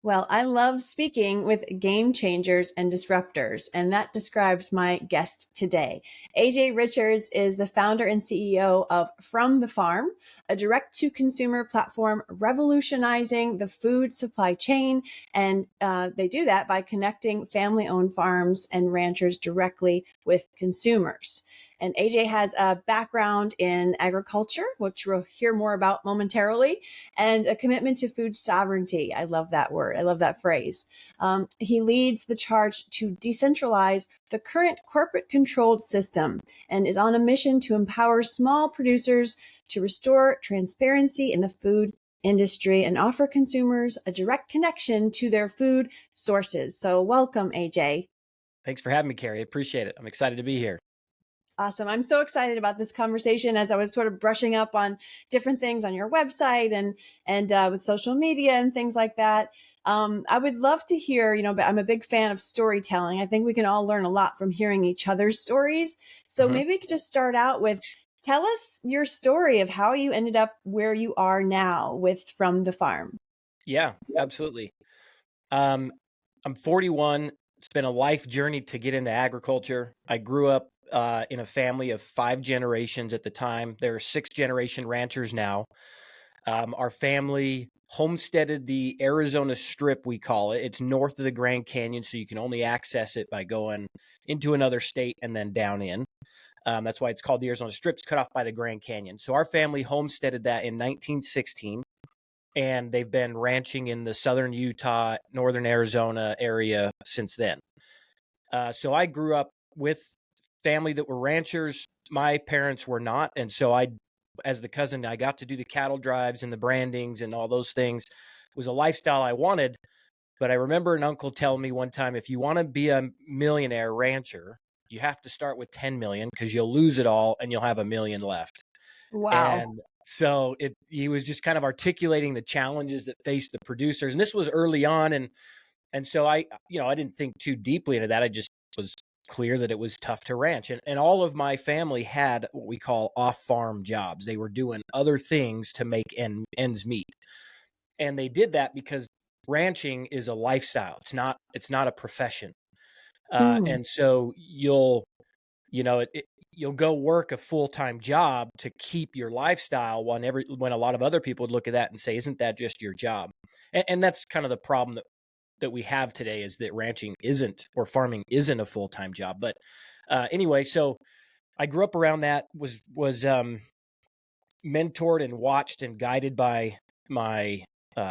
Well, I love speaking with game changers and disruptors, and that describes my guest today. AJ Richards is the founder and CEO of From the Farm, a direct to consumer platform revolutionizing the food supply chain. And they do that by connecting family owned farms and ranchers directly with consumers. And AJ has a background in agriculture, which we'll hear more about momentarily, and a commitment to food sovereignty. I love that word. I love that phrase. He leads the charge to decentralize the current corporate controlled system and is on a mission to empower small producers to restore transparency in the food industry and offer consumers a direct connection to their food sources. So welcome, AJ. Thanks for having me, Carrie. I appreciate it. I'm excited to be here. Awesome. I'm so excited about this conversation as I was sort of brushing up on different things on your website and with social media and things like that. I would love to hear, I'm a big fan of storytelling. I think we can all learn a lot from hearing each other's stories. So maybe we could just start out with, tell us your story of how you ended up where you are now with From the Farm. Yeah, absolutely. I'm 41. It's been a life journey to get into agriculture. I grew up in a family of 5 generations at the time. There are 6th-generation ranchers now. Our family homesteaded the Arizona Strip, we call it. It's north of the Grand Canyon, so you can only access it by going into another state and then down in. That's why it's called the Arizona Strip. It's cut off by the Grand Canyon. So our family homesteaded that in 1916, and they've been ranching in the southern Utah, northern Arizona area since then. So I grew up with family that were ranchers. My parents were not. And so as the cousin, I got to do the cattle drives and the brandings and all those things. It was a lifestyle I wanted. But I remember an uncle telling me one time, if you want to be a millionaire rancher, you have to start with 10 million because you'll lose it all and you'll have $1 million left. Wow. And so he was just kind of articulating the challenges that faced the producers. And this was early on. And so I didn't think too deeply into that. I just was clear that it was tough to ranch. And all of my family had what we call off-farm jobs. They were doing other things to make ends meet. And they did that because ranching is a lifestyle. It's not a profession. And so you'll go work a full-time job to keep your lifestyle when a lot of other people would look at that and say, isn't that just your job? And that's kind of the problem that we have today, is that ranching isn't, or farming isn't, a full-time job. But anyway, so I grew up around that, was mentored and watched and guided by my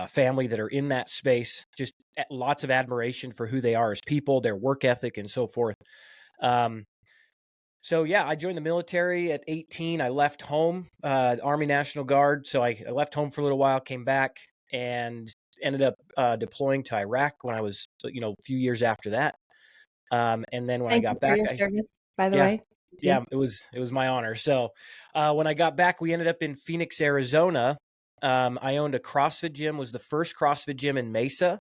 family that are in that space. Just lots of admiration for who they are as people, their work ethic, and so forth. So yeah, I joined the military at 18. I left home, Army National Guard. So I left home for a little while, came back, and ended up deploying to Iraq when I was, a few years after that. And then when I got back, service, by the way. Yeah, it was my honor. So when I got back, we ended up in Phoenix, Arizona. I owned a CrossFit gym, was the first CrossFit gym in Mesa.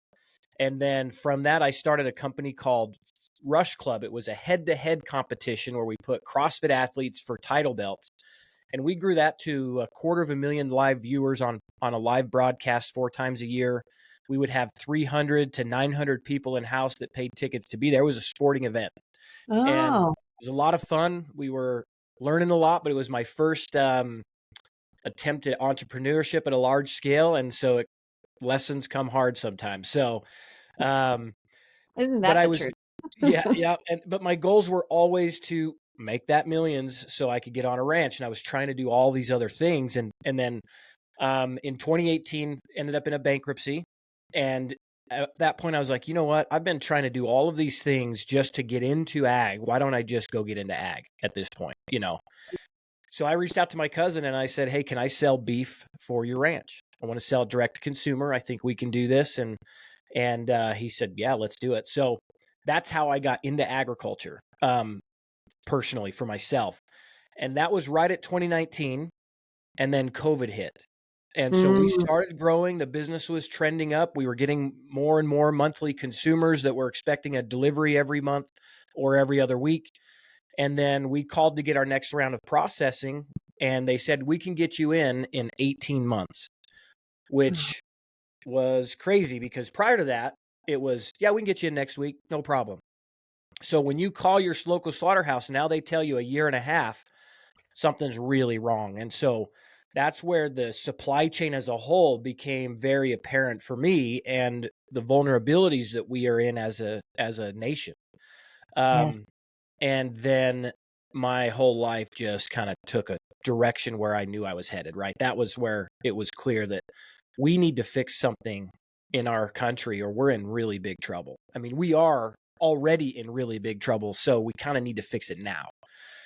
And then from that, I started a company called Rush Club. It was a head-to-head competition where we put CrossFit athletes for title belts. And we grew that to 250,000 live viewers on a live broadcast 4 times a year. We would have 300 to 900 people in house that paid tickets to be there. It was a sporting event. Oh. And it was a lot of fun. We were learning a lot, but it was my first attempt at entrepreneurship at a large scale. And so lessons come hard sometimes. So, isn't that the truth? Yeah. But my goals were always to make that millions so I could get on a ranch. And I was trying to do all these other things. And then in 2018, ended up in a bankruptcy. And at that point, I was like, you know what? I've been trying to do all of these things just to get into ag. Why don't I just go get into ag at this point? So I reached out to my cousin and I said, hey, can I sell beef for your ranch? I want to sell direct to consumer. I think we can do this. And he said, yeah, let's do it. So that's how I got into agriculture, personally, for myself. And that was right at 2019. And then COVID hit. And so we started growing. The business was trending up. We were getting more and more monthly consumers that were expecting a delivery every month or every other week. And then we called to get our next round of processing. And they said, we can get you in 18 months, which was crazy because prior to that, it was, yeah, we can get you in next week, no problem. So when you call your local slaughterhouse, now they tell you a year and a half, something's really wrong. And so that's where the supply chain as a whole became very apparent for me, and the vulnerabilities that we are in as a nation. Yes. Um, and then my whole life just kind of took a direction where I knew I was headed, right? That was where it was clear that we need to fix something in our country or we're in really big trouble. I mean, we are already in really big trouble, so we kind of need to fix it now.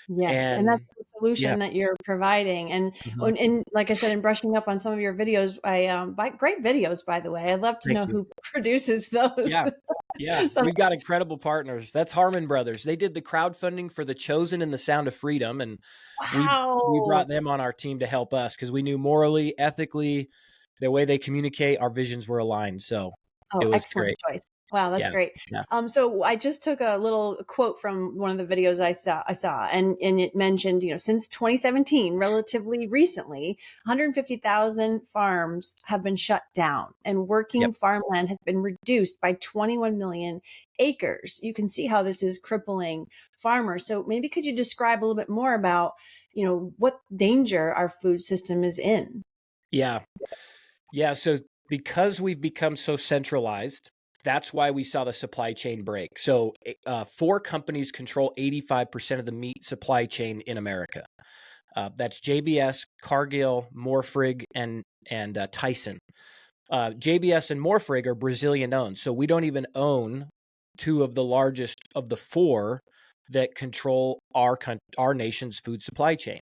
Yes, and that's And the yeah, solution that you're providing. And mhm. and like I said, in brushing up on some of your videos, I by great videos, by the way. I'd love to Thank know you. who produces those. Yeah. Yeah, So, we've got incredible partners. That's Harmon Brothers. They did the crowdfunding for The Chosen and The Sound of Freedom, and we wow. brought them on our team to help us because we knew morally, ethically, the way they communicate, our visions were aligned. So Oh, it was excellent great. choice. Wow, that's Yeah. great. Yeah. So I just took a little quote from one of the videos I saw, and it mentioned, since 2017, relatively recently, 150,000 farms have been shut down, and Yep. working farmland has been reduced by 21 million acres. You can see how this is crippling farmers. So maybe could you describe a little bit more about, what danger our food system is in? Yeah. Yeah. So because we've become so centralized, that's why we saw the supply chain break. So four companies control 85% of the meat supply chain in America. That's JBS, Cargill, Morfrig, and Tyson. JBS and Morfrig are Brazilian owned, so we don't even own two of the largest of the four that control our nation's food supply chain.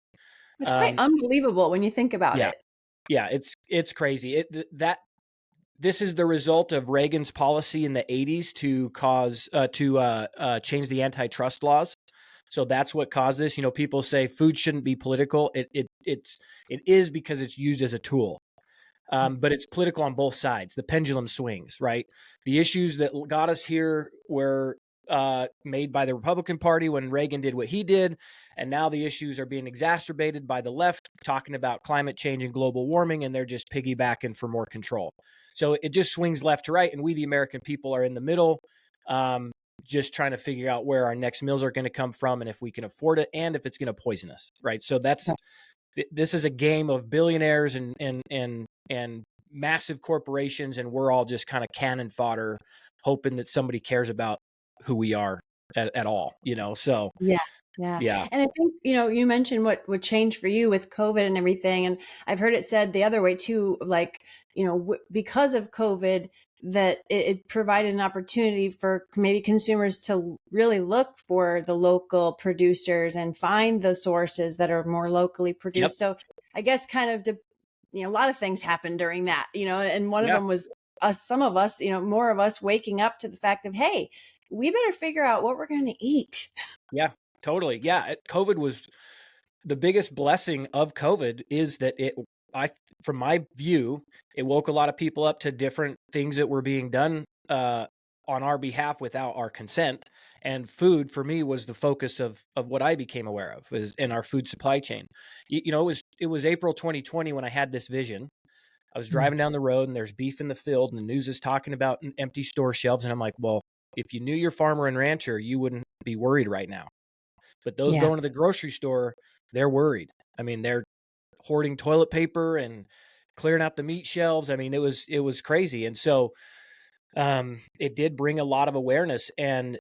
It's quite Um, unbelievable when you think about yeah, it. yeah, it's crazy. That this is the result of Reagan's policy in the 80s to change the antitrust laws. So that's what caused this. People say food shouldn't be political. It is because it's used as a tool. But it's political on both sides. The pendulum swings, right? The issues that got us here were made by the Republican Party when Reagan did what he did. And now the issues are being exacerbated by the left, talking about climate change and global warming, and they're just piggybacking for more control. So it just swings left to right. And we, the American people, are in the middle, um, just trying to figure out where our next meals are going to come from and if we can afford it and if it's going to poison us, right? So this is a game of billionaires and massive corporations, and we're all just kind of cannon fodder, hoping that somebody cares about who we are at all. So Yeah. Yeah. yeah. And I think, you mentioned what would change for you with COVID and everything. And I've heard it said the other way too, like, because of COVID, that it provided an opportunity for maybe consumers to really look for the local producers and find the sources that are more locally Yep. produced. So I guess kind of, a lot of things happened during that, and one of Yeah. them was some of us, more of us waking up to the fact of, hey, we better figure out what we're going to eat. Yeah. Totally. Yeah. COVID was the biggest blessing of COVID is that from my view, it woke a lot of people up to different things that were being done on our behalf without our consent. And food for me was the focus of what I became aware of is in our food supply chain. It was April 2020 when I had this vision. I was Mm. driving down the road and there's beef in the field and the news is talking about empty store shelves. And I'm like, well, if you knew your farmer and rancher, you wouldn't be worried right now. But those Yeah. going to the grocery store, they're worried. I mean, they're hoarding toilet paper and clearing out the meat shelves. I mean, it was crazy. And so it did bring a lot of awareness. And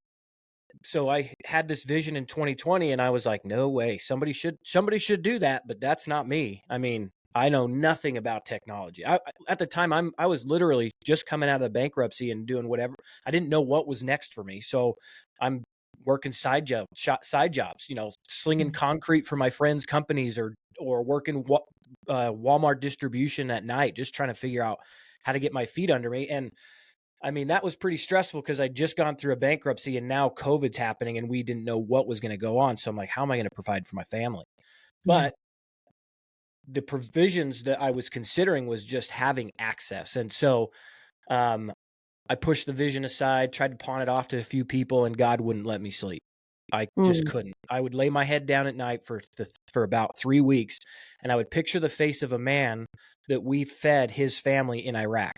so I had this vision in 2020 and I was like, no way, somebody should do that, but that's not me. I mean, I know nothing about technology. At the time I was literally just coming out of the bankruptcy and doing whatever. I didn't know what was next for me. So I'm working side jobs, slinging Mm. concrete for my friends' companies or working Walmart distribution at night, just trying to figure out how to get my feet under me. And I mean, that was pretty stressful because I'd just gone through a bankruptcy and now COVID's happening and we didn't know what was going to go on. So I'm like, how am I going to provide for my family? Yeah. But the provisions that I was considering was just having access. And so um, I pushed the vision aside, tried to pawn it off to a few people, and God wouldn't let me sleep. I just Mm. couldn't. I would lay my head down at night for about 3 weeks, and I would picture the face of a man that we fed his family in Iraq.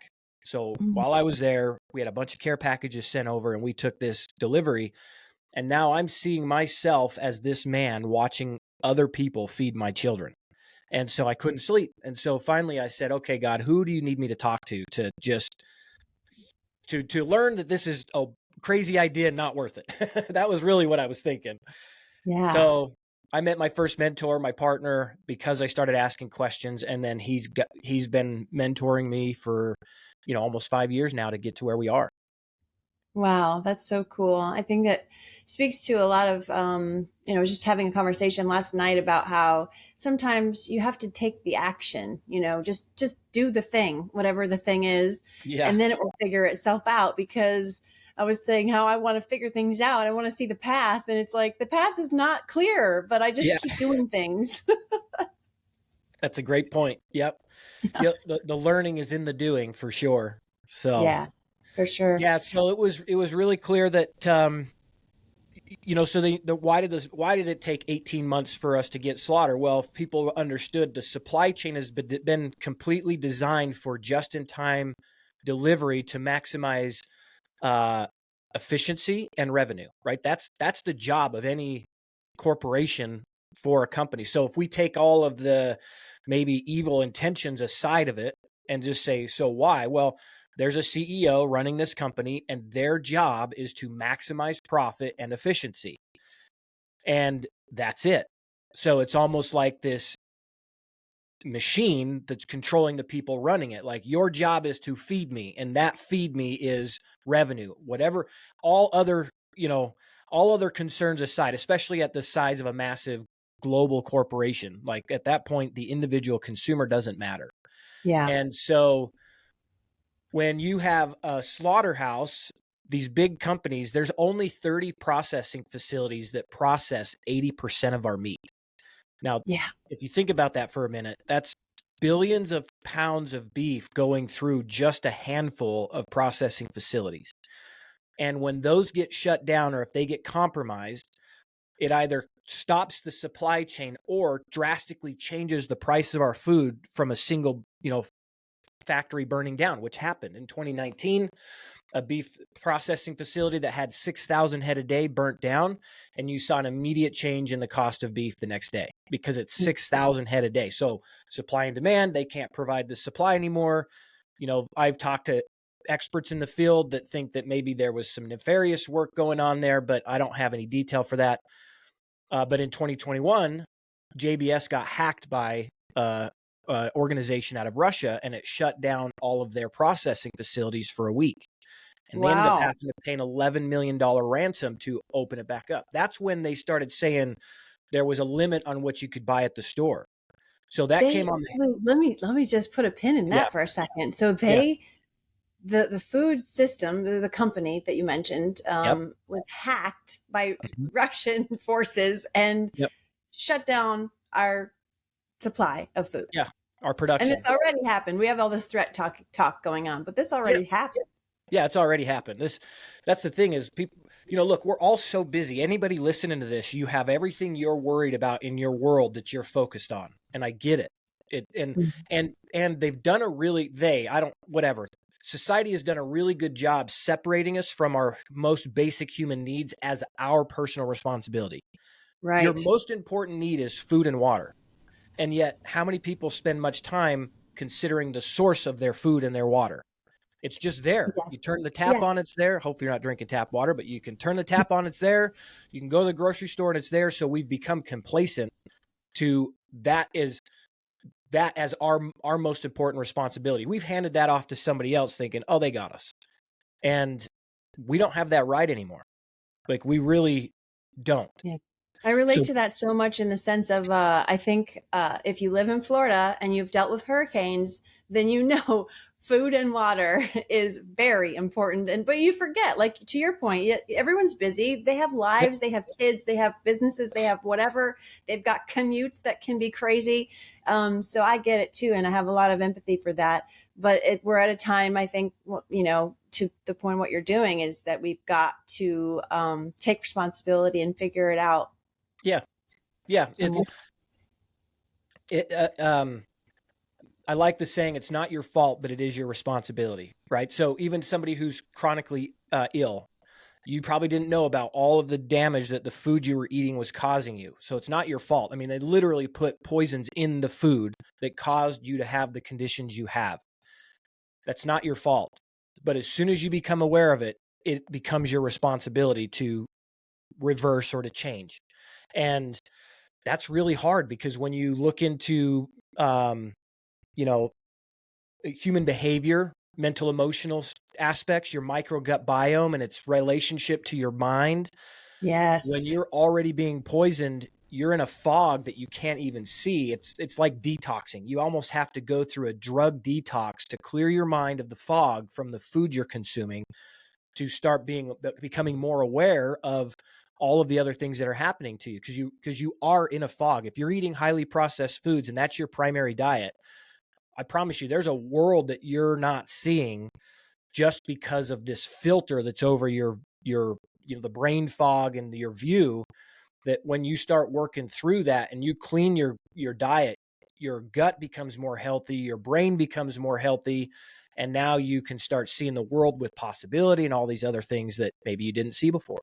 So Mm. while I was there, we had a bunch of care packages sent over and we took this delivery. And now I'm seeing myself as this man watching other people feed my children. And so I couldn't sleep. And so finally I said, okay, God, who do you need me to talk to just to learn that this is a crazy idea and not worth it? That was really what I was thinking. Yeah. So I met my first mentor, my partner, because I started asking questions, and then he's been mentoring me for, almost 5 years now to get to where we are. Wow, that's so cool. I think that speaks to a lot of, just having a conversation last night about how sometimes you have to take the action, just do the thing, whatever the thing is, Yeah. and then it will figure itself out. Because I was saying how I want to figure things out. I want to see the path, and it's like the path is not clear, but I just Yeah. keep doing things. That's a great point. Yep. Yeah. Yep. The learning is in the doing for sure. So Yeah, for sure. yeah, so it was really clear that so why did it take 18 months for us to get slaughter? Well, if people understood, the supply chain has been completely designed for just in time delivery to maximize uh, efficiency and revenue, right? That's the job of any corporation for a company. So if we take all of the maybe evil intentions aside of it and just say, so why? Well, there's a CEO running this company, and their job is to maximize profit and efficiency. And that's it. So it's almost like this machine that's controlling the people running it. Like, your job is to feed me, and that feed me is revenue. Whatever, all other, all other concerns aside, especially at the size of a massive global corporation, like at that point, the individual consumer doesn't matter. Yeah. And so when you have a slaughterhouse, these big companies, there's only 30 processing facilities that process 80% of our meat. Now, Yeah. if you think about that for a minute, that's billions of pounds of beef going through just a handful of processing facilities. And when those get shut down, or if they get compromised, it either stops the supply chain or drastically changes the price of our food from a single, factory burning down, which happened in 2019. A beef processing facility that had 6,000 head a day burnt down, and you saw an immediate change in the cost of beef the next day because it's 6,000 head a day. So supply and demand, they can't provide the supply anymore. I've talked to experts in the field that think that maybe there was some nefarious work going on there, but I don't have any detail for that. But in 2021, JBS got hacked by organization out of Russia, and it shut down all of their processing facilities for a week. And they ended up Wow. having to pay an $11 million ransom to open it back up. That's when they started saying there was a limit on what you could buy at the store. So that They came on. let me just put a pin in Yeah. that for a second. So Yeah. the food system, the company that you mentioned, Yep. was hacked by Mhm. Russian forces and Yep. shut down our supply of food. Yeah. Our And production. this already happened. We have all this threat talk going on, but this Yeah. already happened. Yeah, it's already happened. That's the thing is, people, look, we're all so busy. Anybody listening to this, you have everything you're worried about in your world that you're focused on. And I get it. And they've done a really, I don't, whatever. Society has done a really good job separating us from our most basic human needs as our personal responsibility. Your Right. most important need is food and water. And yet, how many people spend much time considering the source of their food and their water? It's just there. Yeah. You turn the tap Yeah. on, it's there. Hopefully you're not drinking tap water, but you can turn the tap on, it's there. You can go to the grocery store and it's there. So we've become complacent to that as our most important responsibility. We've handed that off to somebody else thinking, "Oh, they got us." And we don't have that right anymore. Like, we really don't. Yeah. I relate So to that so much in the sense of I think if you live in Florida and you've dealt with hurricanes, then you know food and water is very important. And but you forget, like to your point, everyone's busy. They have yep, lives, they have kids, they have businesses, they have whatever. They've got commutes that can be crazy. So I get it too, and I have a lot of empathy for that. But we're at a time, I think, to the point, what you're doing is that we've got to take responsibility and figure it out. yeah, yeah. And It, I like the saying, it's not your fault, but it is your responsibility, right? So even somebody who's chronically ill, you probably didn't know about all of the damage that the food you were eating was causing you. So it's not your fault. I mean, they literally put poisons in the food that caused you to have the conditions you have. That's not your fault. But as soon as you become aware of it, it becomes your responsibility to reverse or to change. And that's really hard, because when you look into, you know, human behavior, mental, emotional aspects, your microgut biome and its relationship to your mind, when Yes. you're already being poisoned, you're in a fog that you can't even see. It's like detoxing. You almost have to go through a drug detox to clear your mind of the fog from the food you're consuming, to start becoming more aware of all of the other things that are happening to you, because you are in a fog. If you're eating highly processed foods and that's your primary diet, I promise you there's a world that you're not seeing, just because of this filter that's over your the brain fog and your view. That when you start working through that and you clean your diet, your gut becomes more healthy, your brain becomes more healthy, and now you can start seeing the world with possibility and all these other things that maybe you didn't see before.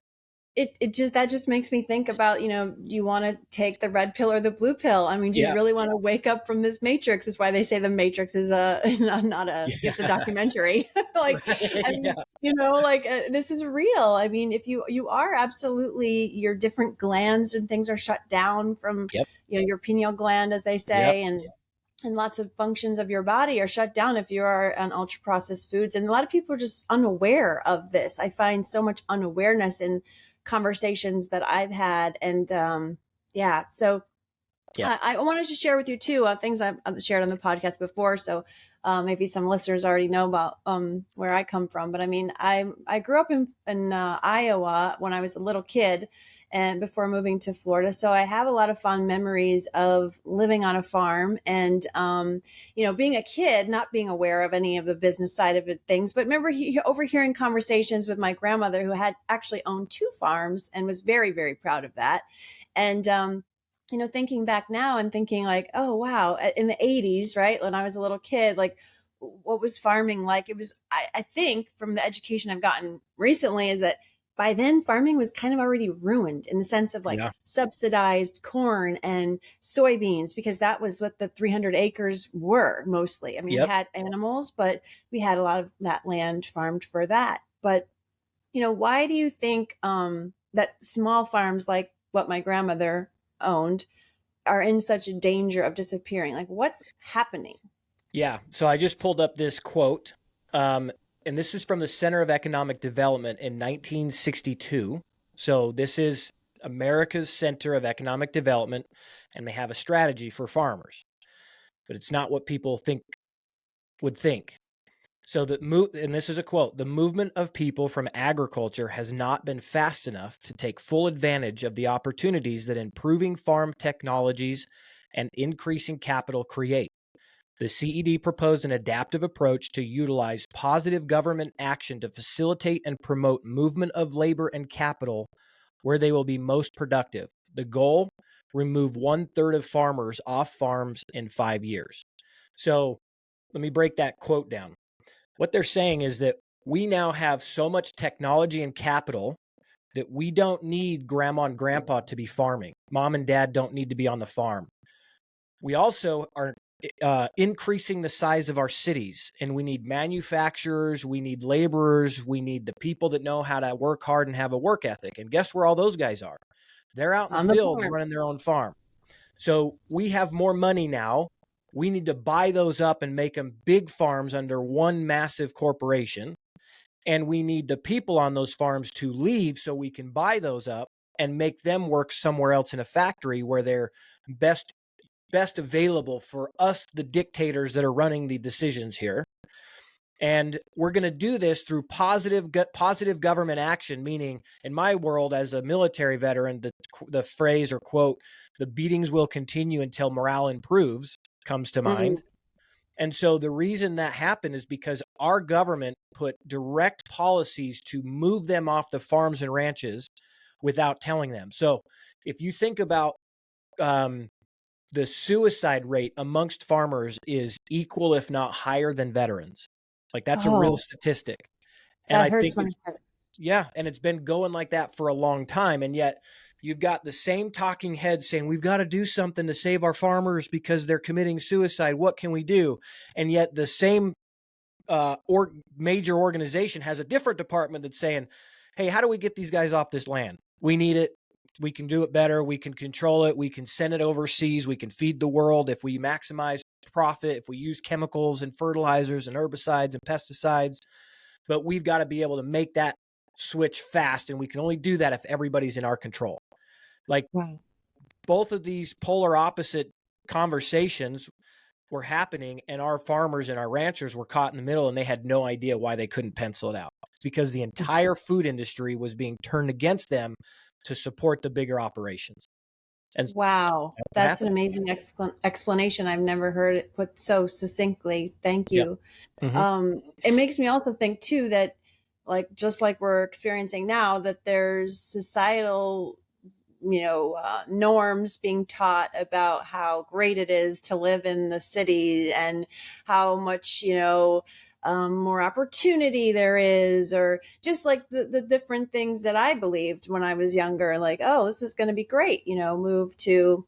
It just, that just makes me think about, do you want to take the red pill or the blue pill? I mean, do you Yeah. really want to wake up from this matrix? Is why they say the Matrix is a not a, it's a Yeah. documentary. Like, I Right. mean, Yeah. like, this is real. I mean, if you are absolutely, your different glands and things are shut down from, Yep. your pineal gland, as they Yep. say, and lots of functions of your body are shut down if you are on ultra processed foods. And a lot of people are just unaware of this. I find so much unawareness in conversations that I've had. And yeah, so Yep. I wanted to share with you too things I've shared on the podcast before. So maybe some listeners already know about where I come from. But I mean, I grew up in Iowa when I was a little kid, and before moving to Florida. So I have a lot of fond memories of living on a farm and being a kid, not being aware of any of the business side of it, things. But remember overhearing conversations with my grandmother, who had actually owned two farms and was very, very proud of that. And thinking back now and thinking like, oh, wow, in the 80s, right? When I was a little kid, like, what was farming like? It was, I think from the education I've gotten recently, is that by then farming was kind of already ruined in the sense of like Yeah. subsidized corn and soybeans, because that was what the 300 acres were mostly. I mean, we Yep. had animals, but we had a lot of that land farmed for that. But, why do you think that small farms like what my grandmother owned are in such a danger of disappearing? Like, what's happening? Yeah. So I just pulled up this quote, um, and this is from the Center of Economic Development in 1962. So this is America's Center of Economic Development, and they have a strategy for farmers, but it's not what people would think. So and this is a quote: the movement of people from agriculture has not been fast enough to take full advantage of the opportunities that improving farm technologies and increasing capital create. The CED proposed an adaptive approach to utilize positive government action to facilitate and promote movement of labor and capital where they will be most productive. The goal: remove 1/3 of farmers off farms in 5 years. So let me break that quote down. What they're saying is that we now have so much technology and capital that we don't need grandma and grandpa to be farming. Mom and dad don't need to be on the farm. We also are increasing the size of our cities, and we need manufacturers, we need laborers, we need the people that know how to work hard and have a work ethic. And guess where all those guys are? They're out in the On the fields farm. running their own farm. So we have more money now. We need to buy those up and make them big farms under one massive corporation. And we need the people on those farms to leave so we can buy those up and make them work somewhere else in a factory where they're best available for us, the dictators that are running the decisions here. And we're going to do this through positive government action, meaning in my world as a military veteran, the phrase or quote, the beatings will continue until morale improves, comes to Mm-hmm. mind. And so the reason that happened is because our government put direct policies to move them off the farms and ranches without telling them. So if you think about the suicide rate amongst farmers is equal, if not higher than veterans. Like that's a real Oh, statistic. And that I think hurts my it's, heart. yeah, and it's been going like that for a long time. And yet you've got the same talking heads saying, we've got to do something to save our farmers because they're committing suicide. What can we do? And yet the same or major organization has a different department that's saying, hey, how do we get these guys off this land? We need it. We can do it better. We can control it. We can send it overseas. We can feed the world if we maximize profit, if we use chemicals and fertilizers and herbicides and pesticides. But we've got to be able to make that switch fast. And we can only do that if everybody's in our control. Like Wow. both of these polar opposite conversations were happening, and our farmers and our ranchers were caught in the middle, and they had no idea why they couldn't pencil it out. It's because the entire food industry was being turned against them to support the bigger operations. And Wow, that's what that's an happened. amazing explanation. I've never heard it put so succinctly. Thank Yep. you. Mm-hmm. It makes me also think too that, like, just like we're experiencing now, that there's societal, norms being taught about how great it is to live in the city and how much, more opportunity there is, or just like the different things that I believed when I was younger, like, oh, this is going to be great, move to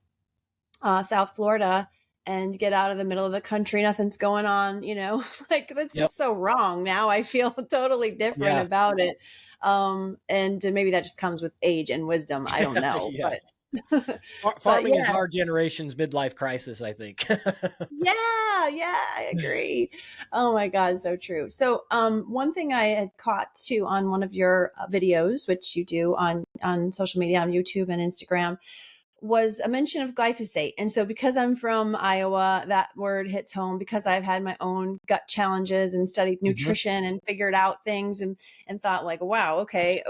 South Florida and get out of the middle of the country. Nothing's going on, like that's Yep. just so wrong. Now I feel totally different Yeah. about it. And maybe that just comes with age and wisdom. I don't know, Yeah. but, but Farming is yeah, our generation's midlife crisis, I think. yeah, I agree. Oh my God. So true. So, one thing I had caught too on one of your videos, which you do on social media, on YouTube and Instagram, was a mention of glyphosate. And so because I'm from Iowa, that word hits home because I've had my own gut challenges and studied Hmm. nutrition and figured out things and thought like, wow, okay,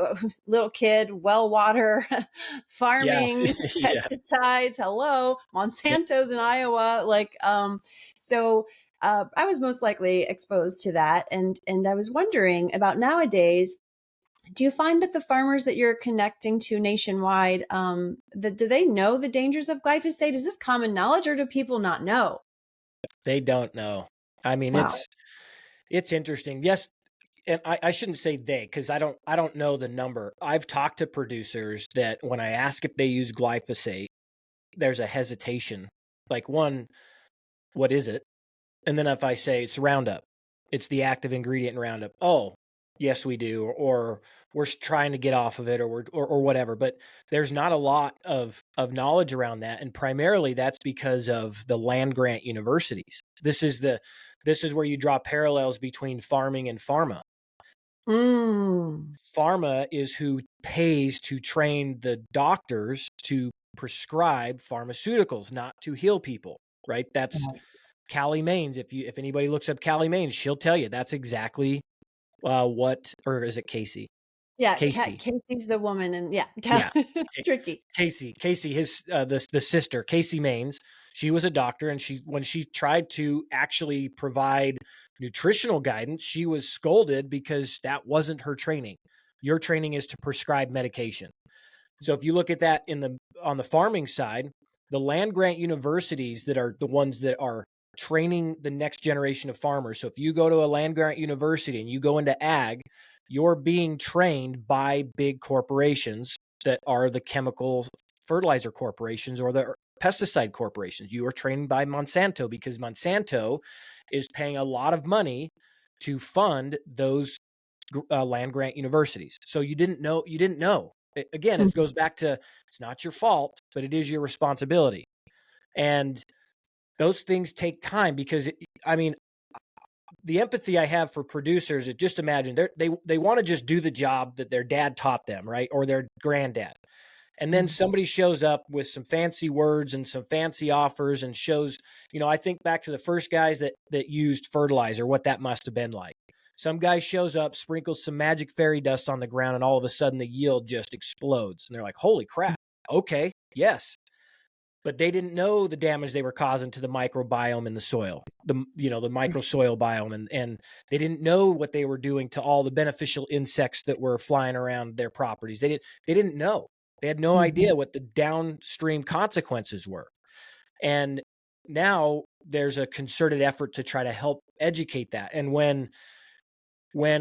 little kid, well water, Yeah. farming, Yeah. pesticides, hello, Yep. Monsanto's in Iowa. So I was most likely exposed to that. And I was wondering about nowadays, do you find that the farmers that you're connecting to nationwide, do they know the dangers of glyphosate? Is this common knowledge, or do people not know? They don't know. I mean, Wow. it's interesting. Yes, and I shouldn't say they, because I don't know the number. I've talked to producers that when I ask if they use glyphosate, there's a hesitation. Like, one, what is it? And then if I say it's Roundup, it's the active ingredient in Roundup. Oh, yes, we do, or we're trying to get off of it, or whatever. But there's not a lot of knowledge around that, and primarily that's because of the land grant universities. This is where you draw parallels between farming and pharma. Mm. Pharma is who pays to train the doctors to prescribe pharmaceuticals, not to heal people, right? That's Right. Callie Maines. If anybody looks up Callie Maines, she'll tell you that's exactly what, or is it Casey? Yeah, Casey. Casey's the woman, and yeah, Yeah. it's tricky. Casey, his the sister, Casey Maines, she was a doctor, and when she tried to actually provide nutritional guidance, she was scolded because that wasn't her training. Your training is to prescribe medication. So if you look at that on the farming side, the land grant universities that are the ones that are training the next generation of farmers. So if you go to a land grant university and you go into ag, you're being trained by big corporations that are the chemical fertilizer corporations or the pesticide corporations. You are trained by Monsanto because Monsanto is paying a lot of money to fund those land grant universities. So you didn't know. Again, it Mhm. goes back to it's not your fault, but it is your responsibility. And those things take time because, I mean, the empathy I have for producers is just imagine they want to just do the job that their dad taught them, right? Or their granddad. And then Mhm. somebody shows up with some fancy words and some fancy offers and shows, I think back to the first guys that used fertilizer, what that must have been like. Some guy shows up, sprinkles some magic fairy dust on the ground, and all of a sudden the yield just explodes. And they're like, holy crap. Okay, yes. But they didn't know the damage they were causing to the microbiome in the soil, the micro soil biome, and they didn't know what they were doing to all the beneficial insects that were flying around their properties. They didn't know. They had no Mhm. idea what the downstream consequences were. And now there's a concerted effort to try to help educate that. And when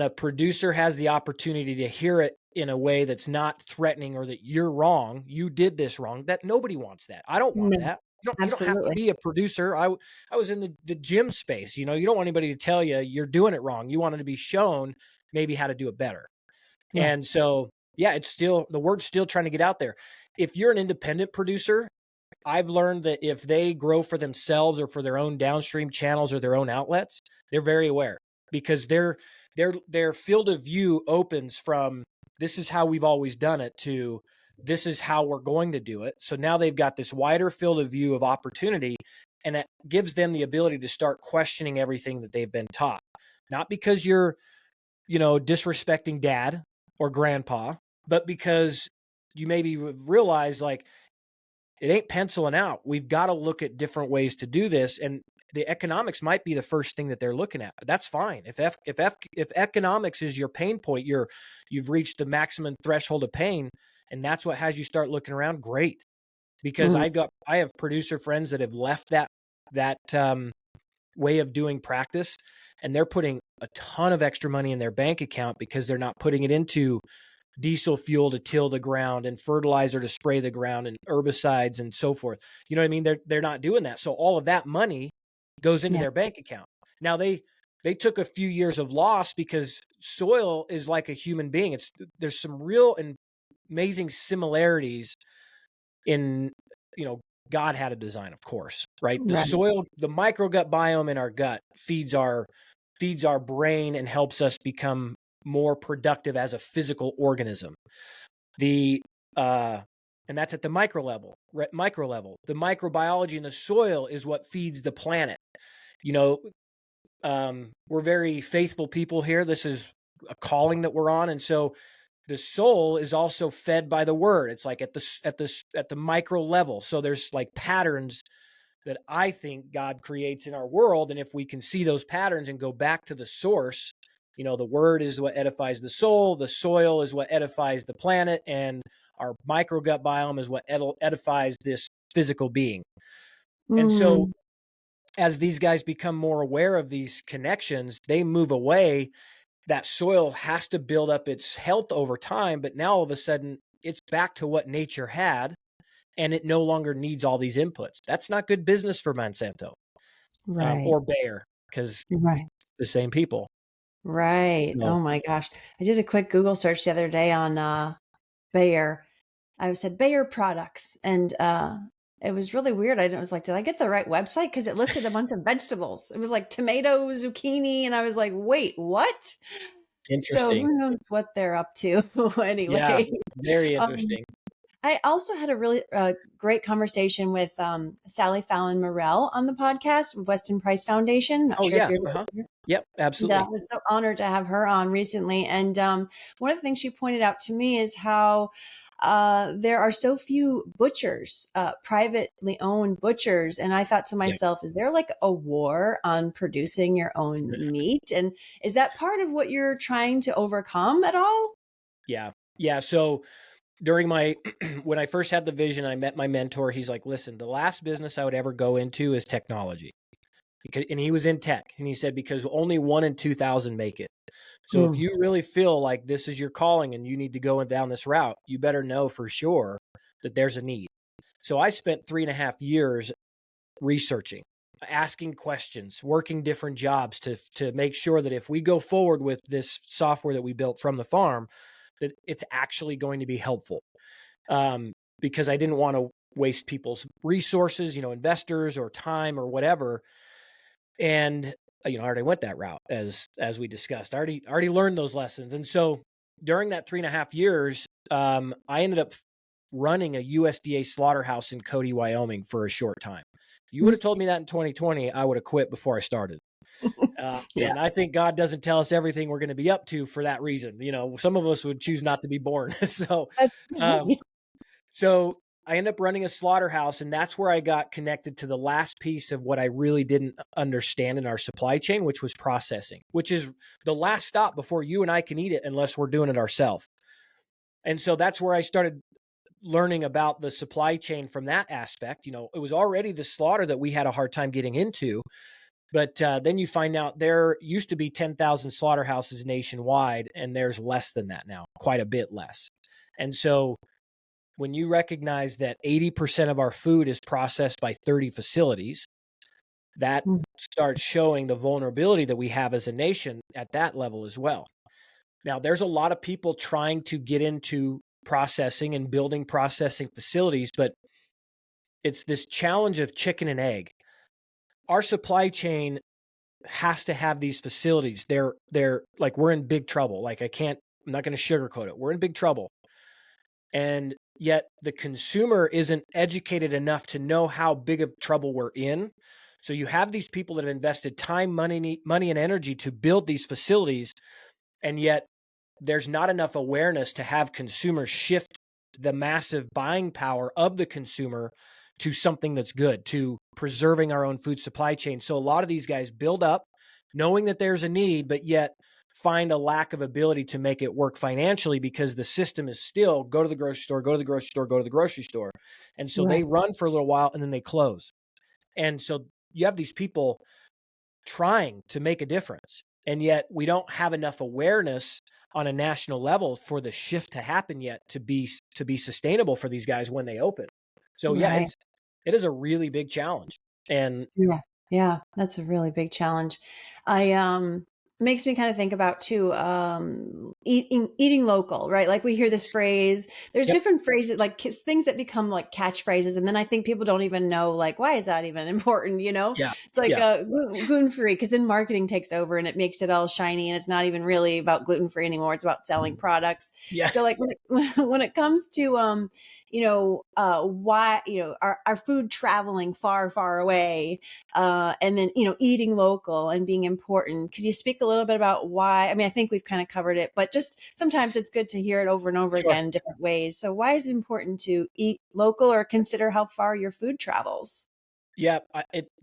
a producer has the opportunity to hear it in a way that's not threatening, or that you're wrong, you did this wrong, that nobody wants that. I don't want No, that. You don't have to absolutely. be a producer. I was in the gym space. You don't want anybody to tell you you're doing it wrong. You wanted to be shown maybe how to do it better. Right. And so, yeah, it's still, the word's still trying to get out there. If you're an independent producer, I've learned that if they grow for themselves or for their own downstream channels or their own outlets, they're very aware, because their field of view opens from, this is how we've always done it, to this is how we're going to do it. So now they've got this wider field of view of opportunity, and that gives them the ability to start questioning everything that they've been taught. Not because you're, disrespecting dad or grandpa, but because you maybe realize, like, it ain't penciling out. We've got to look at different ways to do this. And the economics might be the first thing that they're looking at, but that's fine. If economics is your pain point, you've reached the maximum threshold of pain, and that's what has you start looking around. Great. Because Mm, I have producer friends that have left that way of doing practice, and they're putting a ton of extra money in their bank account because they're not putting it into diesel fuel to till the ground and fertilizer to spray the ground and herbicides and so forth. You know what I mean? They're not doing that. So all of that money goes into yeah. their bank account. Now they took a few years of loss, because soil is like a human being. There's some real and amazing similarities in, God had a design, of course, right? The Right. soil, the microgut biome in our gut feeds our brain and helps us become more productive as a physical organism. The and that's at the micro level. The microbiology in the soil is what feeds the planet. You know, we're very faithful people here. This is a calling that we're on, and so the soul is also fed by the word. It's like at the micro level. So there's like patterns that I think God creates in our world, and if we can see those patterns and go back to the source, the word is what edifies the soul, the soil is what edifies the planet, and our microgut biome is what edifies this physical being. And so Mm, as these guys become more aware of these connections, they move away. That soil has to build up its health over time, but now all of a sudden it's back to what nature had, and it no longer needs all these inputs. That's not good business for Monsanto, right. or Bayer, because Right. it's the same people. Right. No, Oh my gosh. I did a quick Google search the other day on Bayer. I said Bayer products, and it was really weird. I was like, did I get the right website? Because it listed a bunch of vegetables. It was like tomato, zucchini, and I was like, wait, what? So interesting. who knows what they're up to Yeah, anyway. very Um, interesting. I also had a really great conversation with Sally Fallon Morell on the podcast, Weston Price Foundation. Not Oh sure if yeah, you're uh-huh. familiar. Yep, Yeah, I absolutely. was so honored to have her on recently. And one of the things she pointed out to me is how there are so few butchers, privately owned butchers. And I thought to Yeah. myself, is there like a war on producing your own meat? And is that part of what you're trying to overcome at all? Yeah. Yeah. So during my when I first had the vision, I met my mentor. He's like, listen, the last business I would ever go into is technology. And he was in tech, and he said, because only 1 in 2,000 make it. So if Mm, you really feel like this is your calling and you need to go down this route, you better know for sure that there's a need. So I spent 3.5 years researching, asking questions, working different jobs to make sure that if we go forward with this software that we built from the farm, that it's actually going to be helpful. Because I didn't want to waste people's resources, investors or time or whatever. And I already went that route, as we discussed. I already learned those lessons. And so during that 3.5 years, I ended up running a USDA slaughterhouse in Cody, Wyoming for a short time. If you would mm. have told me that in 2020, I would have quit before I started. Yeah, And I think God doesn't tell us everything we're going to be up to for that reason. Some of us would choose not to be born. so, that's um, right. so I ended up running a slaughterhouse, and that's where I got connected to the last piece of what I really didn't understand in our supply chain, which was processing, which is the last stop before you and I can eat it unless we're doing it ourselves. And so that's where I started learning about the supply chain from that aspect. It was already the slaughter that we had a hard time getting into. But then you find out there used to be 10,000 slaughterhouses nationwide, and there's less than that now, quite a bit less. And so when you recognize that 80% of our food is processed by 30 facilities, that starts showing the vulnerability that we have as a nation at that level as well. Now, there's a lot of people trying to get into processing and building processing facilities, but it's this challenge of chicken and egg. Our supply chain has to have these facilities. They're like, we're in big trouble. Like, I'm not going to sugarcoat it. We're in big trouble. And yet the consumer isn't educated enough to know how big of trouble we're in. So you have these people that have invested time, money, and energy to build these facilities, and yet there's not enough awareness to have consumers shift the massive buying power of the consumer to something that's good, to preserving our own food supply chain. So a lot of these guys build up knowing that there's a need, but yet find a lack of ability to make it work financially because the system is still go to the grocery store, go to the grocery store, go to the grocery store. And so they run for a little while and then they close. And so you have these people trying to make a difference, and yet we don't have enough awareness on a national level for the shift to happen yet to be sustainable for these guys when they open. So yeah, it is a really big challenge. And yeah, that's a really big challenge. Makes me kind of think about too, eating local, right? Like we hear this phrase, there's different phrases, like things that become like catchphrases. And then I think people don't even know, like, why is that even important? It's like gluten-free, because then marketing takes over and it makes it all shiny. And it's not even really about gluten-free anymore. It's about selling products. Yeah. So like when it comes to, why, our food traveling far, far away, and then, eating local and being important. Could you speak a little bit about why? I mean, I think we've kind of covered it, but just sometimes it's good to hear it over and over again in different ways. So why is it important to eat local or consider how far your food travels? Yeah,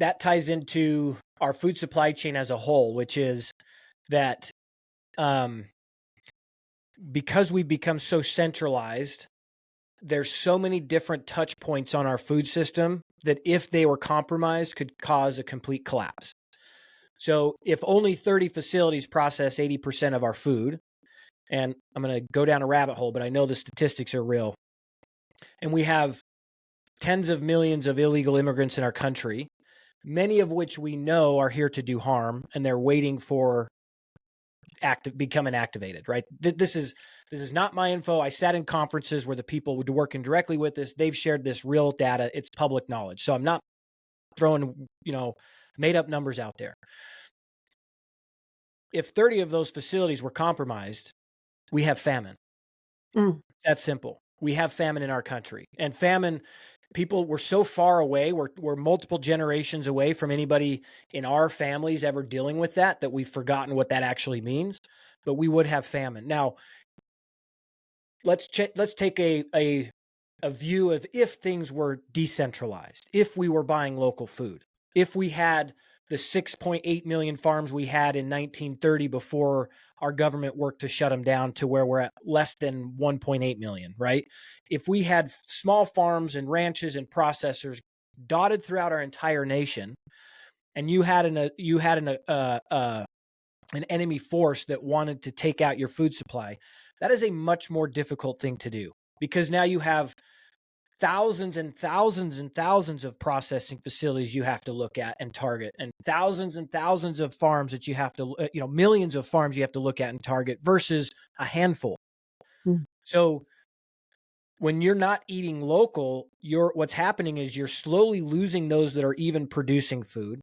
that ties into our food supply chain as a whole, which is that because we've become so centralized, there's so many different touch points on our food system that if they were compromised could cause a complete collapse. So if only 30 facilities process 80% of our food, and I'm going to go down a rabbit hole, but I know the statistics are real, and we have tens of millions of illegal immigrants in our country, many of which we know are here to do harm, and they're waiting for becoming activated, right? This is not my info. I sat in conferences where the people were working directly with this. They've shared this real data. It's public knowledge. So I'm not throwing, made up numbers out there. If 30 of those facilities were compromised, we have famine. That's simple. We have famine in our country, and famine, people were so far away. We're multiple generations away from anybody in our families ever dealing with that we've forgotten what that actually means, but we would have famine. Now, let's take a view of if things were decentralized, if we were buying local food, if we had the 6.8 million farms we had in 1930 before our government worked to shut them down to where we're at less than 1.8 million, right? If we had small farms and ranches and processors dotted throughout our entire nation, and you had an enemy force that wanted to take out your food supply, that is a much more difficult thing to do, because now you have thousands and thousands and thousands of processing facilities you have to look at and target, and thousands of farms that you have to, millions of farms you have to look at and target versus a handful. So when you're not eating local, what's happening is you're slowly losing those that are even producing food.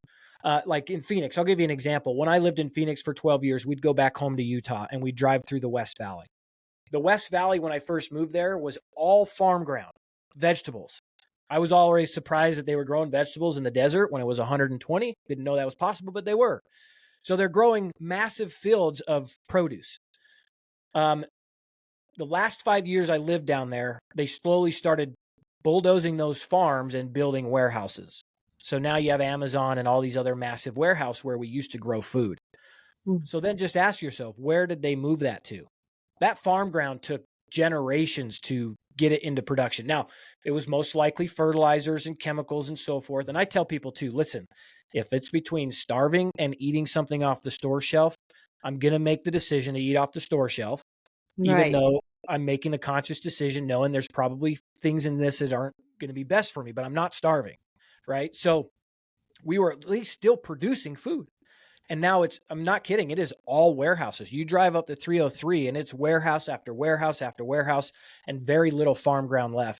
Like in Phoenix, I'll give you an example. When I lived in Phoenix for 12 years, we'd go back home to Utah and we'd drive through the West Valley. The West Valley, when I first moved there, was all farm ground, vegetables. I was always surprised that they were growing vegetables in the desert when it was 120. Didn't know that was possible, but they were. So they're growing massive fields of produce. The last 5 years I lived down there, they slowly started bulldozing those farms and building warehouses. So now you have Amazon and all these other massive warehouses where we used to grow food. So then just ask yourself, where did they move that to? That farm ground took generations to get it into production. Now, it was most likely fertilizers and chemicals and so forth. And I tell people too, listen, if it's between starving and eating something off the store shelf, I'm going to make the decision to eat off the store shelf, even Right. though I'm making a conscious decision knowing there's probably things in this that aren't going to be best for me, but I'm not starving. Right. So we were at least still producing food. And now I'm not kidding, it is all warehouses. You drive up the 303 and it's warehouse after warehouse after warehouse and very little farm ground left.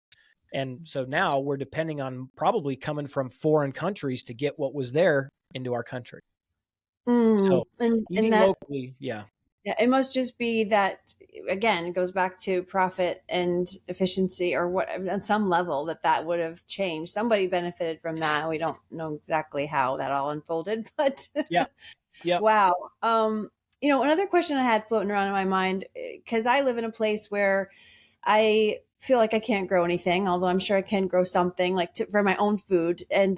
And so now we're depending on probably coming from foreign countries to get what was there into our country. So And eating that, locally, yeah. yeah, it must just be that, again, it goes back to profit and efficiency, or what, on some level, that would have changed. Somebody benefited from that. We don't know exactly how that all unfolded, but Yeah. Yep. wow. Another question I had floating around in my mind, because I live in a place where I feel like I can't grow anything, although I'm sure I can grow something, like for my own food. And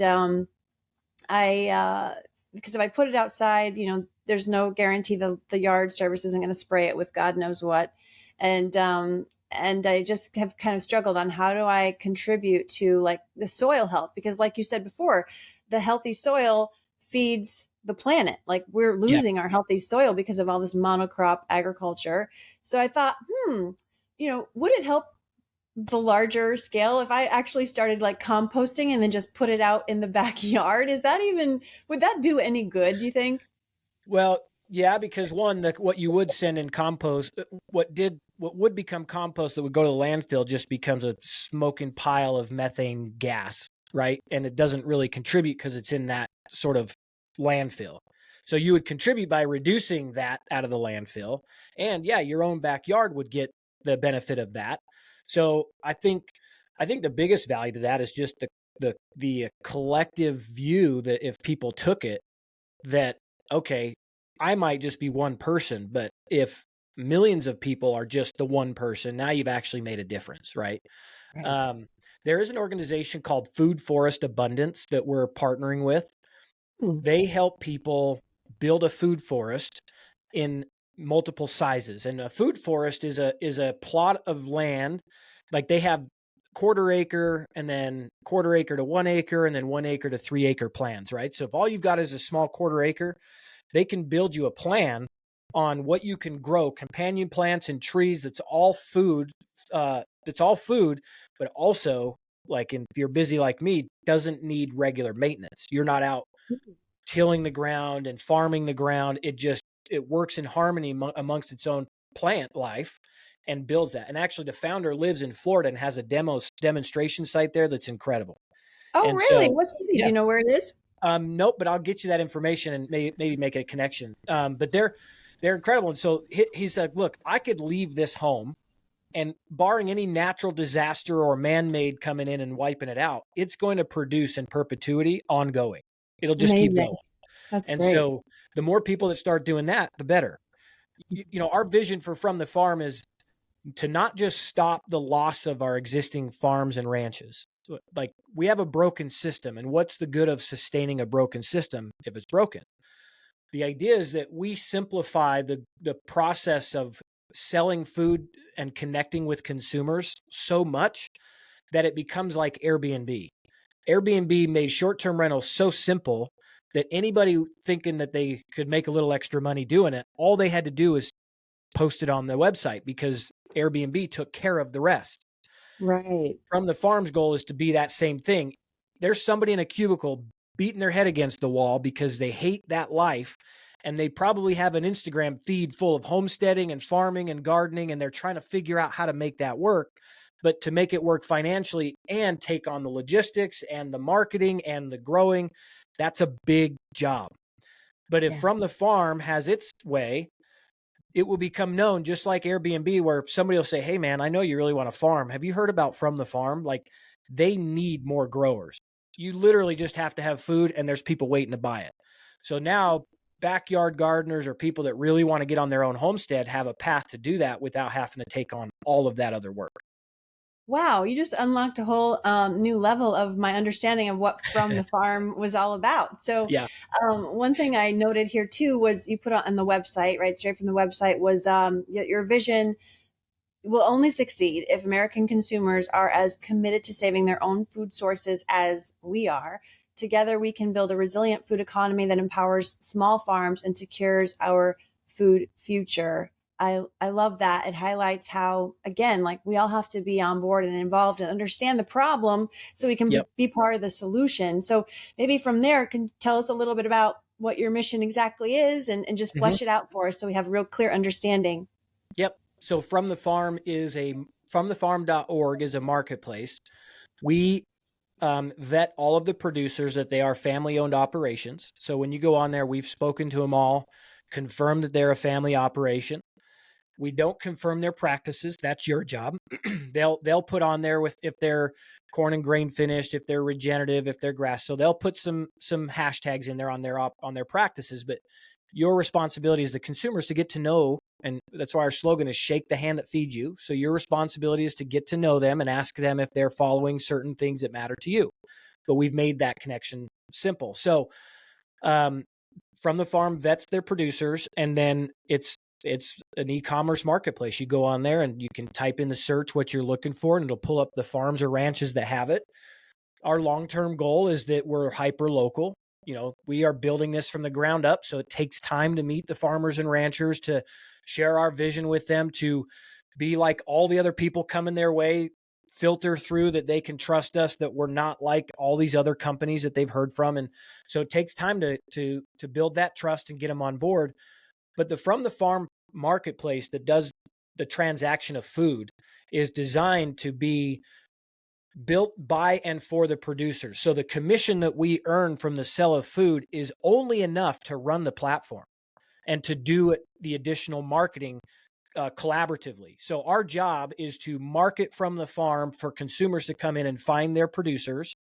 because if I put it outside, there's no guarantee the yard service isn't going to spray it with God knows what. And I just have kind of struggled on how do I contribute to like the soil health, because like you said before, the healthy soil feeds the planet. Like we're Yeah. losing our healthy soil because of all this monocrop agriculture. So I thought, would it help the larger scale if I actually started like composting and then just put it out in the backyard? Would that do any good, do you think? Well, yeah, because one, what you would send in compost, what would become compost that would go to the landfill just becomes a smoking pile of methane gas, right? And it doesn't really contribute because it's in that sort of landfill. So you would contribute by reducing that out of the landfill, and yeah, your own backyard would get the benefit of that. So I think the biggest value to that is just the collective view that if people took it, that okay, I might just be one person, but if millions of people are just the one person, now you've actually made a difference, right? Right. Um, there is an organization called Food Forest Abundance that we're partnering with. Hmm. They help people build a food forest in multiple sizes, and a food forest is a plot of land. Like they have quarter acre and then quarter acre to 1 acre and then 1 acre to 3 acre plans, right? So if all you've got is a small quarter acre, they can build you a plan on what you can grow, companion plants and trees. That's all food. But also, like, if you're busy like me, doesn't need regular maintenance. You're not out tilling the ground and farming the ground. It works in harmony amongst its own plant life and builds that. And actually, the founder lives in Florida and has a demonstration site there that's incredible. Oh, And really? so, What city? Do yeah, you know where it is? nope, but I'll get you that information and maybe make a connection. But they're incredible. And so he said, look, I could leave this home, and barring any natural disaster or man-made coming in and wiping it out, it's going to produce in perpetuity, ongoing. It'll just keep Amazing. going. That's And great. so the more people that start doing that, the better. Our vision for From the Farm is to not just stop the loss of our existing farms and ranches. So, like, we have a broken system, and what's the good of sustaining a broken system if it's broken? The idea is that we simplify the process of selling food and connecting with consumers so much that it becomes like Airbnb. Airbnb made short-term rentals so simple that anybody thinking that they could make a little extra money doing it, all they had to do is post it on the website because Airbnb took care of the rest. Right. From the Farm's goal is to be that same thing. There's somebody in a cubicle beating their head against the wall because they hate that life, and they probably have an Instagram feed full of homesteading and farming and gardening, and they're trying to figure out how to make that work. But to make it work financially and take on the logistics and the marketing and the growing, that's a big job. But if Yeah. From the Farm has its way, it will become known, just like Airbnb, where somebody will say, hey man, I know you really want to farm. Have you heard about From the Farm? Like, they need more growers. You literally just have to have food, and there's people waiting to buy it. So now backyard gardeners or people that really want to get on their own homestead have a path to do that without having to take on all of that other work. Wow, you just unlocked a whole new level of my understanding of what From the Farm was all about. So, Yeah. one thing I noted here too was you put on the website, right? Straight from the website was your vision will only succeed if American consumers are as committed to saving their own food sources as we are. Together, we can build a resilient food economy that empowers small farms and secures our food future. I love that. It highlights how, again, like we all have to be on board and involved and understand the problem so we can Yep. be part of the solution. So maybe from there, can you tell us a little bit about what your mission exactly is and just Mhm. flesh it out for us so we have a real clear understanding. Yep. So fromthefarm.org is a marketplace. We vet all of the producers that they are family-owned operations. So when you go on there, we've spoken to them all, confirmed that they're a family operation. We don't confirm their practices. That's your job. They'll put on there with if they're corn and grain finished, if they're regenerative, if they're grass. So they'll put some hashtags in there on their practices. But your responsibility as the consumer is to get to know, and that's why our slogan is "Shake the hand that feeds you." So your responsibility is to get to know them and ask them if they're following certain things that matter to you. But we've made that connection simple. So From the Farm vets their producers, and then it's an e-commerce marketplace. You go on there and you can type in the search what you're looking for, and it'll pull up the farms or ranches that have it. Our long-term goal is that we're hyper local. We are building this from the ground up, so it takes time to meet the farmers and ranchers, to share our vision with them, to be like all the other people coming their way, filter through that they can trust us, that we're not like all these other companies that they've heard from. And so it takes time to build that trust and get them on board. But the From the Farm marketplace that does the transaction of food is designed to be built by and for the producers. So the commission that we earn from the sale of food is only enough to run the platform and to do the additional marketing collaboratively. So our job is to market from the farm for consumers to come in and find their producers,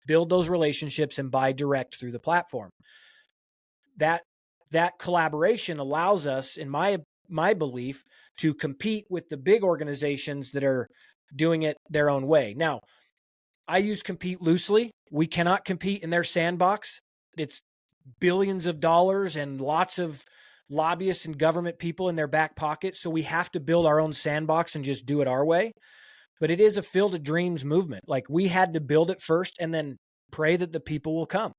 build those relationships, and buy direct through the platform. That collaboration allows us, in my belief, to compete with the big organizations that are doing it their own way. Now, I use compete loosely. We cannot compete in their sandbox. It's billions of dollars and lots of lobbyists and government people in their back pocket. So we have to build our own sandbox and just do it our way. But it is a Field of Dreams movement. Like, we had to build it first and then pray that the people will come.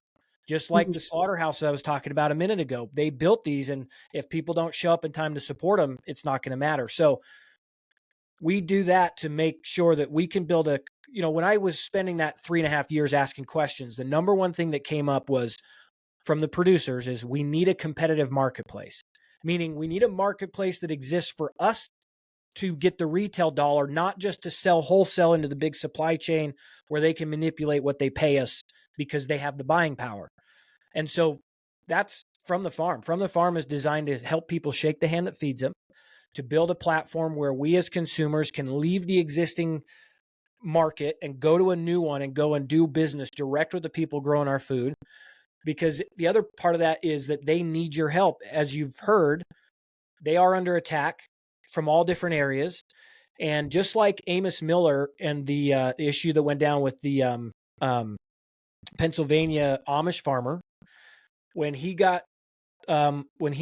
Just like the slaughterhouse that I was talking about a minute ago. They built these, and if people don't show up in time to support them, it's not going to matter. So we do that to make sure that we can build when I was spending that 3.5 years asking questions, the number one thing that came up was from the producers is we need a competitive marketplace, meaning we need a marketplace that exists for us to get the retail dollar, not just to sell wholesale into the big supply chain where they can manipulate what they pay us because they have the buying power. And so that's From the Farm. From the Farm is designed to help people shake the hand that feeds them, to build a platform where we as consumers can leave the existing market and go to a new one and go and do business direct with the people growing our food. Because the other part of that is that they need your help. As you've heard, they are under attack from all different areas. And just like Amos Miller and the issue that went down with the Pennsylvania Amish farmer, when he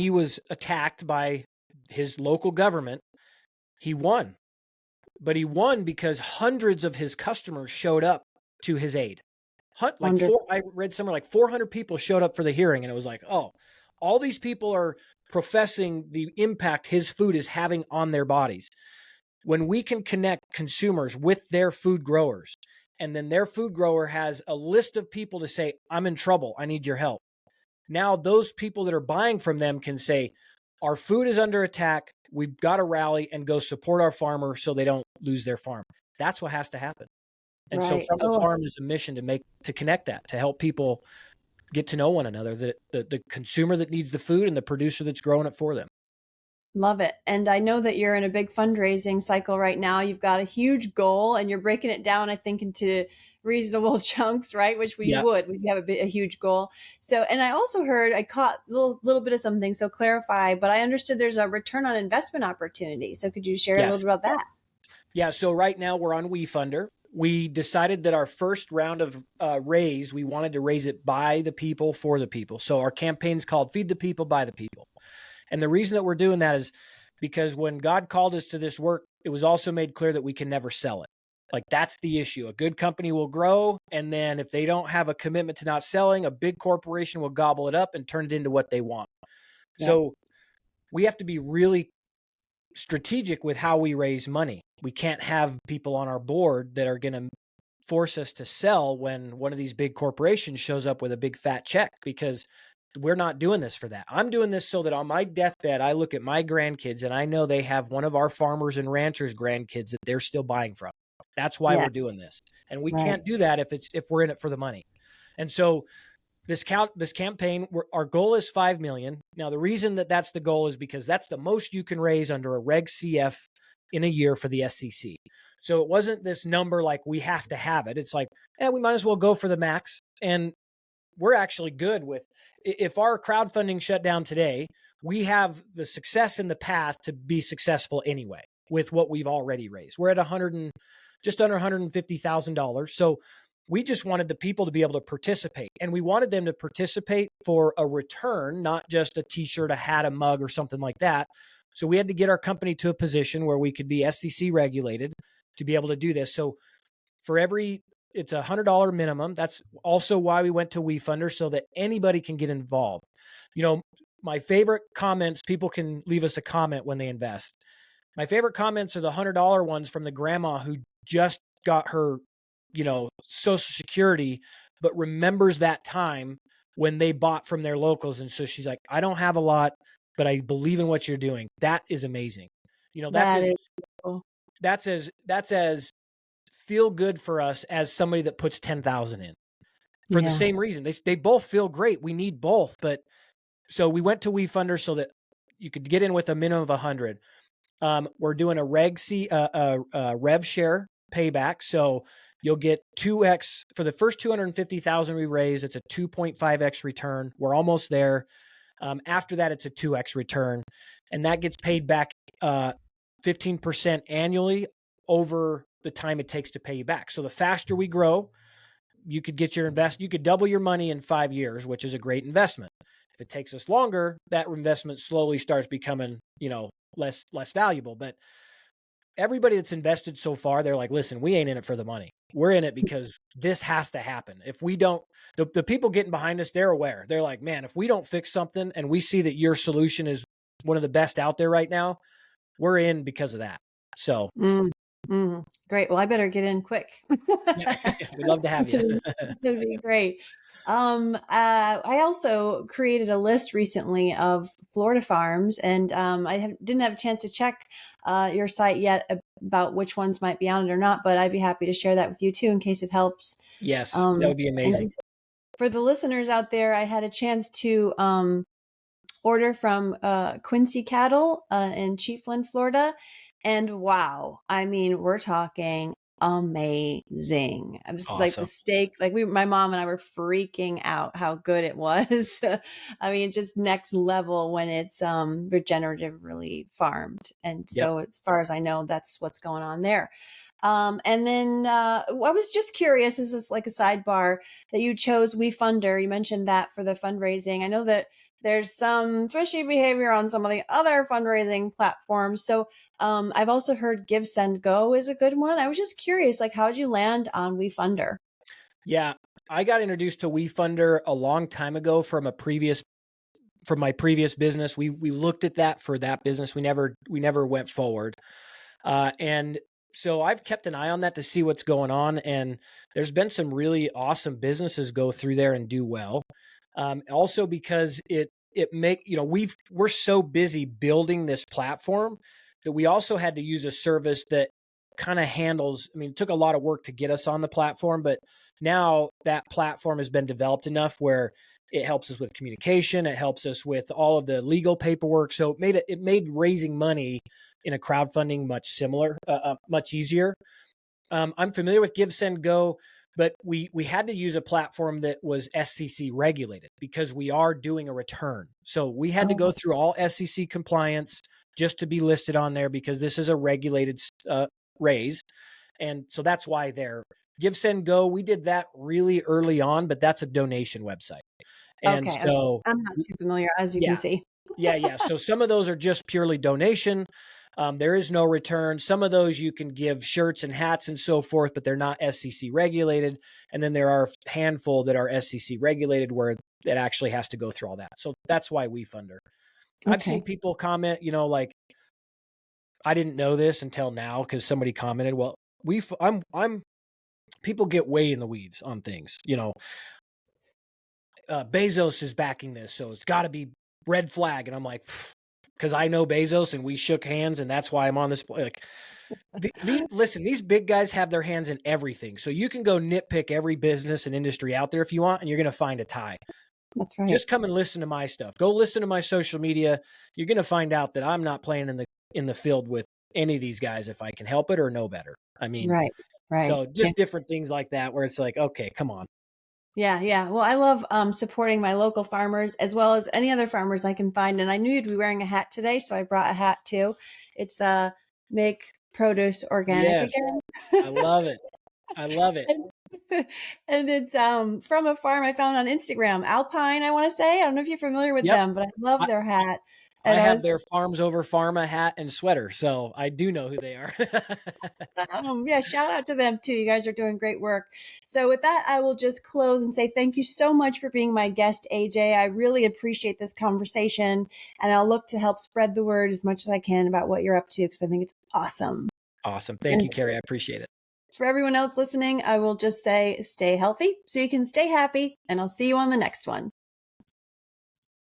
was attacked by his local government, he won. But he won because hundreds of his customers showed up to his aid. I read somewhere like 400 people showed up for the hearing, and it was like, oh, all these people are professing the impact his food is having on their bodies. When we can connect consumers with their food growers, and then their food grower has a list of people to say, I'm in trouble, I need your help. Now those people that are buying from them can say, our food is under attack, we've got to rally and go support our farmer so they don't lose their farm. That's what has to happen. And so Right. From the Farm is a mission to connect that, to help people get to know one another, the consumer that needs the food and the producer that's growing it for them. Love it. And I know that you're in a big fundraising cycle right now. You've got a huge goal and you're breaking it down, I think, into reasonable chunks, right? Which we Yeah. would. We have a huge goal. So, and I also heard, I caught a little bit of something, so clarify, but I understood there's a return on investment opportunity. So could you share a little bit about that? Yeah. So right now we're on WeFunder. We decided that our first round of raise, we wanted to raise it by the people, for the people. So our campaign's called Feed the People, by the People. And the reason that we're doing that is because when God called us to this work it was also made clear that we can never sell it. Like, that's the issue. A good company will grow, and then if they don't have a commitment to not selling, a big corporation will gobble it up and turn it into what they want. Yep. So we have to be really strategic with how we raise money. We can't have people on our board that are going to force us to sell when one of these big corporations shows up with a big fat check, because we're not doing this for that. I'm doing this so that on my deathbed, I look at my grandkids and I know they have one of our farmers and ranchers' grandkids that they're still buying from. That's why Yes. we're doing this. And we Right. can't do that if we're in it for the money. And so this campaign, our goal is 5 million. Now, the reason that that's the goal is because that's the most you can raise under a Reg CF in a year for the SEC. So it wasn't this number like we have to have it. It's like, we might as well go for the max. And we're actually good with, if our crowdfunding shut down today, we have the success in the path to be successful anyway with what we've already raised. We're at just under $150,000. So we just wanted the people to be able to participate, and we wanted them to participate for a return, not just a t-shirt, a hat, a mug, or something like that. So we had to get our company to a position where we could be SEC regulated to be able to do this. So for it's $100 minimum. That's also why we went to WeFunder, so that anybody can get involved. My favorite comments, people can leave us a comment when they invest. My favorite comments are the $100 ones from the grandma who just got her, Social Security, but remembers that time when they bought from their locals. And so she's like, I don't have a lot, but I believe in what you're doing. That is amazing. That is cool. That's as feel good for us as somebody that puts 10,000 in for the same reason. They both feel great. We need both. But so we went to WeFunder so that you could get in with a minimum of 100. We're doing a rev share payback. So you'll get 2x for the first 250,000 we raise. It's a 2.5x return. We're almost there. After that, it's a 2x return, and that gets paid back 15% annually over the time it takes to pay you back. So the faster we grow, you could get you could double your money in 5 years, which is a great investment. If it takes us longer, that investment slowly starts becoming, less valuable. But everybody that's invested so far, they're like, listen, we ain't in it for the money. We're in it because this has to happen. If we don't, the people getting behind us, they're aware. They're like, man, if we don't fix something and we see that your solution is one of the best out there right now, we're in because of that. So great. Well, I better get in quick. yeah, we'd love to have you. That'd be great. I also created a list recently of Florida farms, and didn't have a chance to check your site yet about which ones might be on it or not, but I'd be happy to share that with you too in case it helps. Yes, that would be amazing. For the listeners out there, I had a chance to order from Quincy Cattle in Chiefland, Florida. And wow, I mean, we're talking amazing. I'm just like the steak, my mom and I were freaking out how good it was. I mean, just next level when it's regeneratively farmed. And so as far as I know, that's what's going on there. And then I was just curious, this is like a sidebar, that you chose WeFunder. You mentioned that for the fundraising. I know that there's some fishy behavior on some of the other fundraising platforms. So I've also heard Give, Send, Go is a good one. I was just curious, how'd you land on WeFunder? Yeah, I got introduced to WeFunder a long time ago from my previous business. We looked at that for that business. We never went forward. And so I've kept an eye on that to see what's going on. And there's been some really awesome businesses go through there and do well. Also because we're so busy building this platform that we also had to use a service that kind of handles, it took a lot of work to get us on the platform, but now that platform has been developed enough where it helps us with communication. It helps us with all of the legal paperwork. So it made raising money in a crowdfunding much easier. I'm familiar with Give, Send, Go, but we had to use a platform that was SEC regulated because we are doing a return. So we had to go through all SEC compliance just to be listed on there because this is a regulated raise. And so that's why they're Give, Send, Go. We did that really early on, but that's a donation website. And so I'm not too familiar, as you can see. Yeah. So some of those are just purely donation. There is no return. Some of those you can give shirts and hats and so forth, but they're not SCC regulated. And then there are a handful that are SCC regulated where it actually has to go through all that. So that's why we fund her. I've seen people comment, like, I didn't know this until now because somebody commented, well, people get way in the weeds on things, Bezos is backing this, so it's got to be red flag. And I'm like, because I know Bezos and we shook hands, and that's why I'm on this. Like, listen, these big guys have their hands in everything, so you can go nitpick every business and industry out there if you want, and you're going to find a tie. That's right. Just come and listen to my stuff. Go listen to my social media. You're going to find out that I'm not playing in the field with any of these guys if I can help it or know better. I mean, right. So just different things like that where it's like, okay, come on. Yeah. Well, I love supporting my local farmers as well as any other farmers I can find. And I knew you'd be wearing a hat today, so I brought a hat too. It's Make Produce Organic again. I love it. I love it. And it's from a farm I found on Instagram, Alpine, I want to say. I don't know if you're familiar with them, but I love their hat. And I have their Farms Over Pharma hat and sweater, so I do know who they are. Yeah, shout out to them too. You guys are doing great work. So with that, I will just close and say thank you so much for being my guest, AJ. I really appreciate this conversation, and I'll look to help spread the word as much as I can about what you're up to because I think it's awesome. Awesome. Thank you, Carrie. I appreciate it. For everyone else listening, I will just say stay healthy so you can stay happy, and I'll see you on the next one.